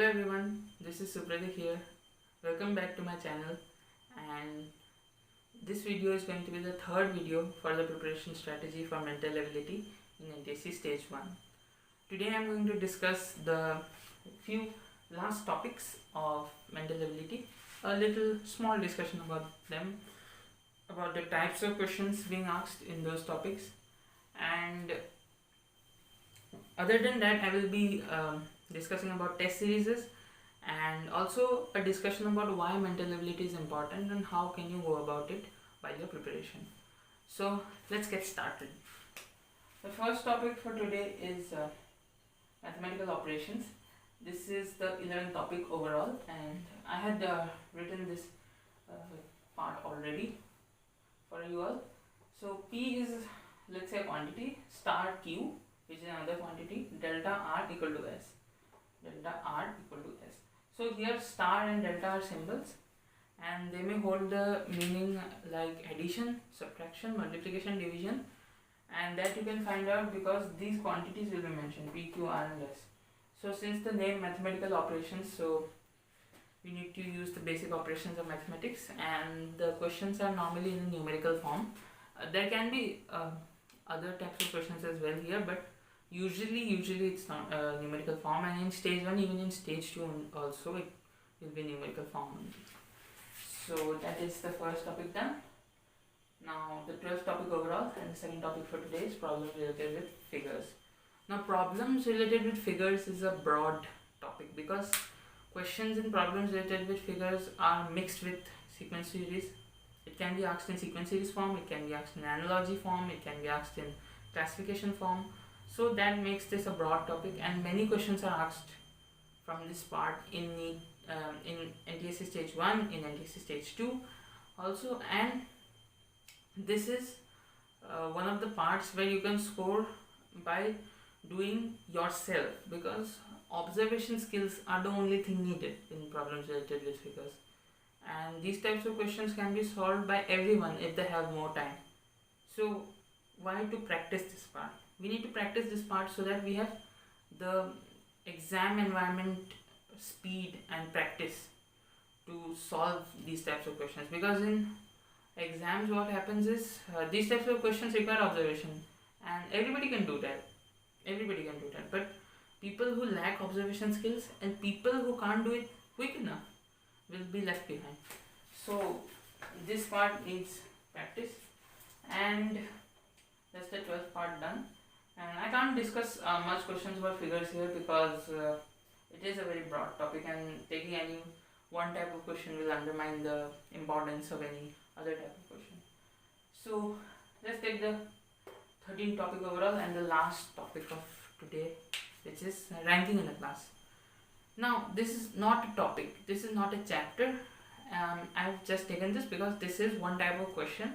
Hello everyone, this is Supratik here. Welcome back to my channel, and this video is going to be the third video for the preparation strategy for mental ability in NTSE stage 1. Today I am going to discuss the few last topics of mental ability, a little small discussion about them, about the types of questions being asked in those topics, and other than that I will be discussing about test series and also a discussion about why mental ability is important and how can you go about it while your preparation. So let's get started. The first topic for today is mathematical operations. This is the 11th topic overall, and I had written this part already for you all. So P is, let's say, a quantity, star Q, which is another quantity, delta R equal to S. Delta R equal to S. So here star and delta are symbols, and they may hold the meaning like addition, subtraction, multiplication, division, and that you can find out because these quantities will be mentioned, P, Q, R and S. So since the name mathematical operations, so we need to use the basic operations of mathematics, and the questions are normally in a numerical form. There can be other types of questions as well here, but usually it's not numerical form, and in stage 1, even in stage 2 also it will be numerical form. So that is the first topic done. Now the 12th topic overall, and the second topic for today is problems related with figures. Now problems related with figures is a broad topic because questions in problems related with figures are mixed with sequence series. It can be asked in sequence series form, it can be asked in analogy form, it can be asked in classification form. So that makes this a broad topic, and many questions are asked from this part in NTSE stage 1, in NTSE stage 2 also, and this is one of the parts where you can score by doing yourself, because observation skills are the only thing needed in problems related with figures, and these types of questions can be solved by everyone if they have more time. So why to practice this part? We need to practice this part so that we have the exam environment speed and practice to solve these types of questions, because in exams what happens is these types of questions require observation, and everybody can do that, but people who lack observation skills and people who can't do it quick enough will be left behind. So this part needs practice, and that's the 12th part done. And I can't discuss much questions about figures here because it is a very broad topic, and taking any one type of question will undermine the importance of any other type of question. So let's take the 13th topic overall and the last topic of today, which is ranking in a class. Now this is not a topic, this is not a chapter. I've just taken this because this is one type of question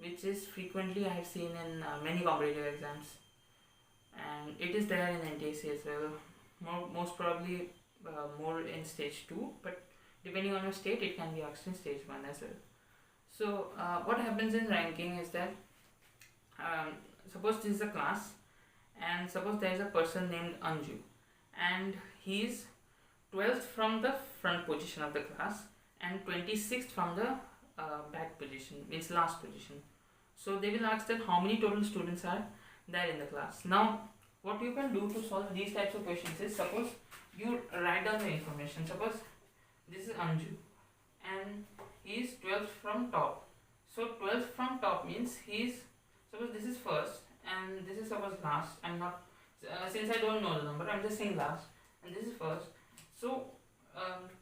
which is frequently I have seen in many competitive exams, and it is there in NTSE as well, most probably more in stage 2, but depending on your state it can be asked in stage 1 as well. So what happens in ranking is that suppose this is a class, and suppose there is a person named Anju, and he is 12th from the front position of the class and 26th from the back position, means last position. So they will ask that how many total students are there in the class. Now what you can do to solve these types of questions is, suppose you write down the information. Suppose this is Anju and he is 12th from top. So 12th from top means he is, suppose this is first and this is suppose last. I'm not, since I don't know the number, I'm just saying last, and this is first. So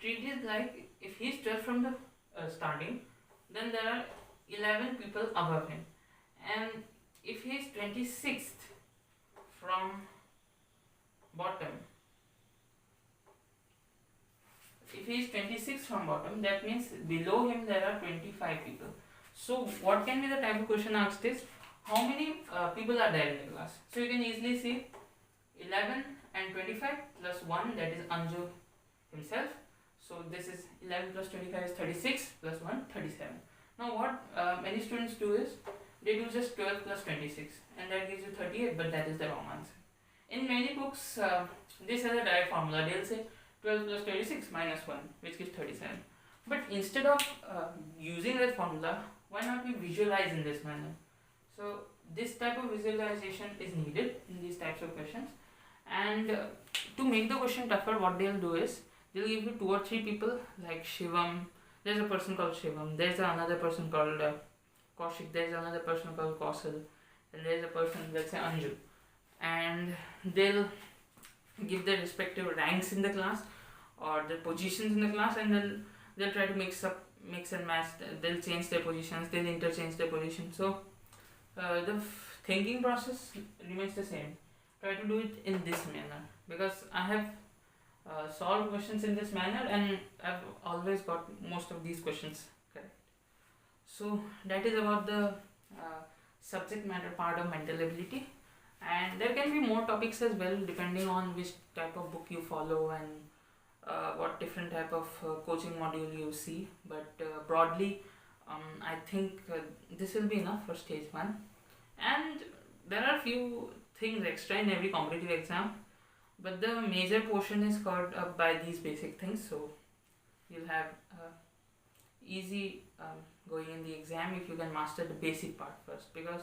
treat it like if he is 12th from the starting, then there are 11 people above him, and if he is 26th from bottom, if he is 26th from bottom, that means below him there are 25 people. So what can be the type of question asked is, how many people are there in the class? So you can easily see 11 and 25 plus 1, that is Anju himself. So this is 11 plus 25 is 36, plus 1, 37. Now what many students do is, they do just 12 plus 26, and that gives you 38, but that is the wrong answer. In many books, this has a direct formula. They'll say 12 plus 26 minus 1, which gives 37. But instead of using that formula, why not we visualize in this manner? So this type of visualization is needed in these types of questions. And to make the question tougher, what they'll do is they'll give you 2 or 3 people like Shivam. There's a person called Shivam. There's another person called Kaushik. There's another person called Kausal. And there's a person, let's say Anju. And they'll give their respective ranks in the class or their positions in the class, and then they'll try to mix and match. They'll change their positions. They'll interchange their positions. So the thinking process remains the same. Try to do it in this manner, because I have solved questions in this manner and I've always got most of these questions correct. So that is about the subject matter part of mental ability, and there can be more topics as well depending on which type of book you follow and what different type of coaching module you see, but broadly I think this will be enough for stage 1. And there are few things extra in every competitive exam, but the major portion is covered up by these basic things, so you'll have easy going in the exam if you can master the basic part first, because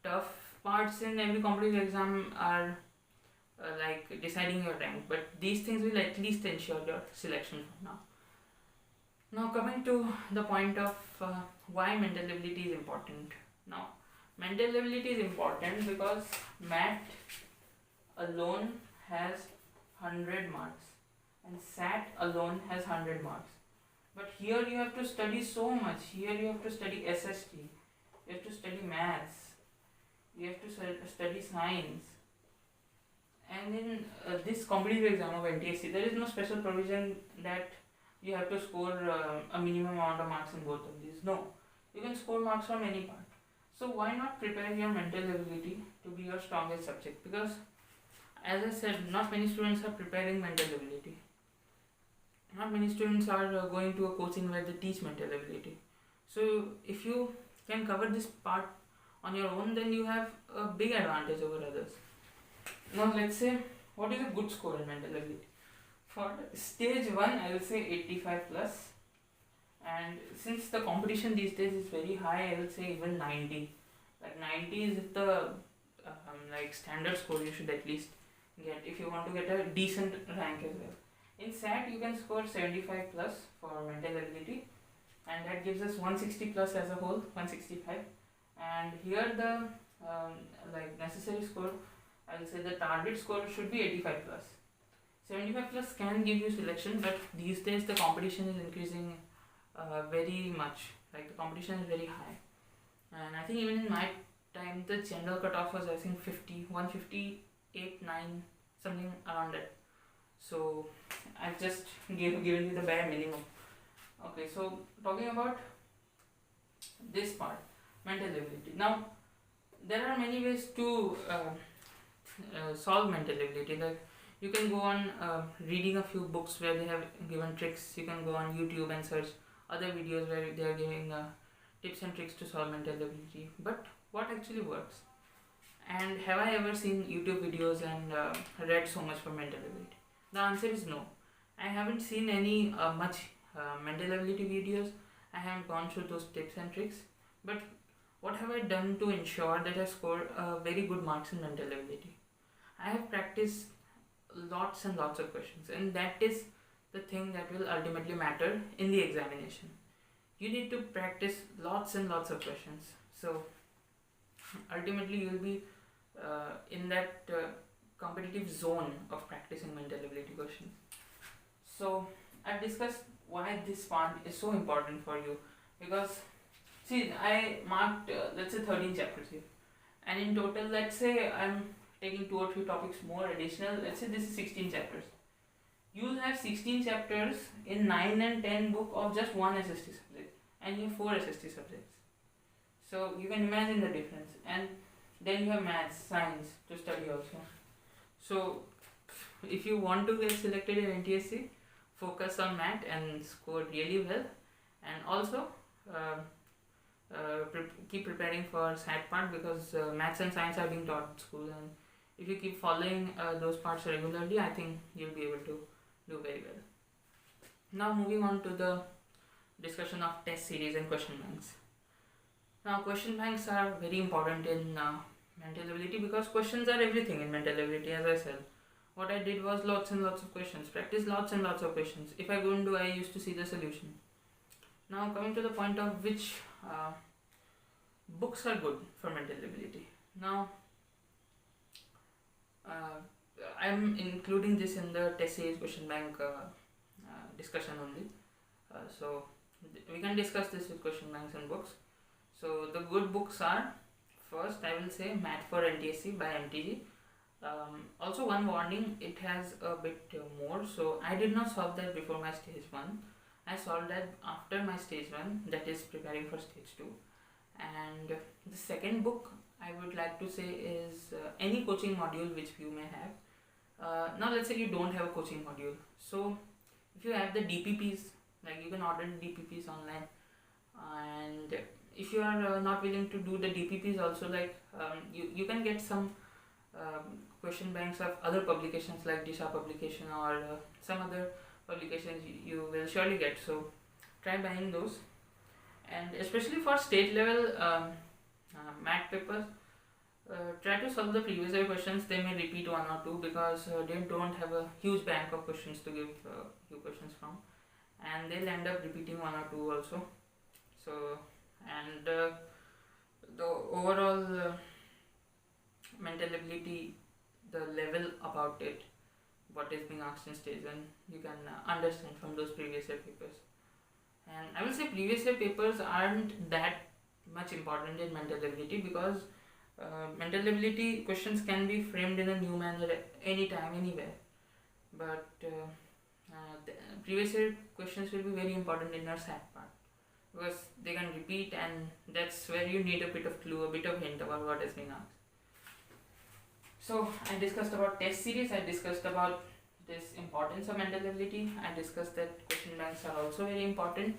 tough parts in every competitive exam are like deciding your rank, but these things will at least ensure your selection for now. Now coming to the point of why mental ability is important. Now mental ability is important because math alone has 100 marks and SAT alone has 100 marks. But here you have to study so much. Here you have to study SST, you have to study maths, you have to study science. And in this competitive exam of NTSE, there is no special provision that you have to score a minimum amount of marks in both of these. No, you can score marks from any part. So why not prepare your mental ability to be your strongest subject? Because as I said, not many students are preparing mental ability. Not many students are going to a coaching where they teach mental ability. So if you can cover this part on your own, then you have a big advantage over others. Now let's say, what is a good score in mental ability? For stage 1, I will say 85 plus. And since the competition these days is very high, I will say even 90. Like 90 is the like standard score you should at least get if you want to get a decent rank as well. In SAT, you can score 75 plus for mental ability, and that gives us 160 plus as a whole, 165. And here the like necessary score, I will say the target score should be 85 plus. 75 plus can give you selection, but these days the competition is increasing very much. Like the competition is very high, and I think even in my time the general cutoff was I think 50, 158, 9, something around that. So I've just given you the bare minimum. Okay, so talking about this part, mental ability. Now there are many ways to solve mental ability. Like you can go on reading a few books where they have given tricks. You can go on YouTube and search other videos where they are giving tips and tricks to solve mental ability. But what actually works? And have I ever seen YouTube videos and read so much for mental ability? The answer is no. I haven't seen any much mental ability videos. I haven't gone through those tips and tricks. But what have I done to ensure that I score very good marks in mental ability? I have practiced lots and lots of questions, and that is the thing that will ultimately matter in the examination. You need to practice lots and lots of questions. So ultimately you will be in that competitive zone of practicing mental ability questions. So I've discussed why this part is so important for you, because see, I marked let's say 13 chapters here, and in total let's say I'm taking 2 or 3 topics more additional. Let's say this is 16 chapters. You'll have 16 chapters in 9 and 10 book of just one SST subject, and you have 4 SST subjects. So you can imagine the difference. And then you have maths, science to study also. So if you want to get selected in NTSE, focus on math and score really well, and also keep preparing for SAT part, because maths and science are being taught at school, and if you keep following those parts regularly, I think you'll be able to do very well. Now moving on to the discussion of test series and question banks. Now question banks are very important in mental ability because questions are everything in mental ability, as I said. What I did was lots and lots of questions, practice lots and lots of questions. If I couldn't do, I used to see the solution. Now coming to the point of which books are good for mental ability. Now I'm including this in the test series question bank discussion only. So we can discuss this with question banks and books. So the good books are, first I will say Math for NTSE by MTG. Also one warning, it has a bit more, so I did not solve that before my stage 1. I solved that after my stage 1, that is preparing for stage 2. And the second book I would like to say is any coaching module which you may have. Now let's say you don't have a coaching module. So if you have the DPPs, like you can order the DPPs online, and if you are not willing to do the DPPs also, like you can get some question banks of other publications like Disha publication or some other publications you will surely get. So try buying those, and especially for state level math papers, try to solve the previous year questions. They may repeat one or two because they don't have a huge bank of questions to give few questions from, and they'll end up repeating one or two also. So, and the overall mental ability, the level about it, what is being asked in stage 1, you can understand from those previous year papers. And I will say previous year papers aren't that much important in mental ability because mental ability questions can be framed in a new manner anytime, anywhere. But the previous year questions will be very important in your SAT part because they can repeat, and that's where you need a bit of clue, a bit of hint about what is being asked. So I discussed about test series, I discussed about this importance of mental ability, I discussed that question banks are also very important,